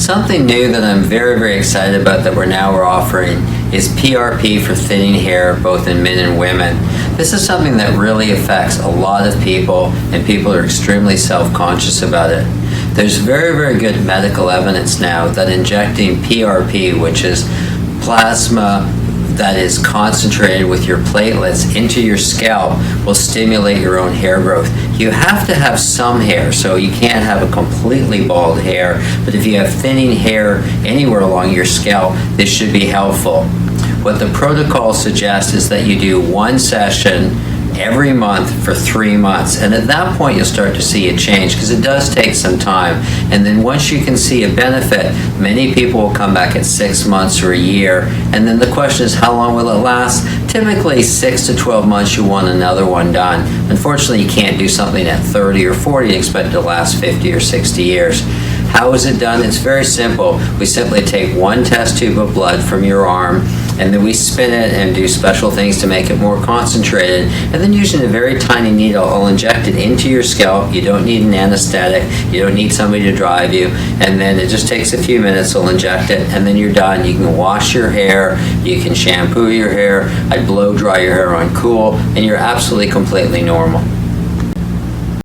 Something new that I'm very, very excited about that we're offering is PRP for thinning hair, both in men and women. This is something that really affects a lot of people, and people are extremely self-conscious about it. There's very, very good medical evidence now that injecting PRP, which is plasma that is concentrated with your platelets into your scalp, will stimulate your own hair growth. You have to have some hair, so you can't have a completely bald hair, but if you have thinning hair anywhere along your scalp, this should be helpful. What the protocol suggests is that you do one session every month for 3 months, and at that point you'll start to see a change, because it does take some time. And then once you can see a benefit, many people will come back at 6 months or a year, and then the question is, how long will it last? Typically 6 to 12 months you want another one done. Unfortunately, you can't do something at 30 or 40 and expect it to last 50 or 60 years. How is it done? It's very simple. We simply take one test tube of blood from your arm, and then we spin it and do special things to make it more concentrated, and then using a very tiny needle, I'll inject it into your scalp. You don't need an anesthetic, you don't need somebody to drive you, and then it just takes a few minutes. I'll inject it, and then you're done. You can wash your hair, you can shampoo your hair, I blow dry your hair on cool, and you're absolutely completely normal.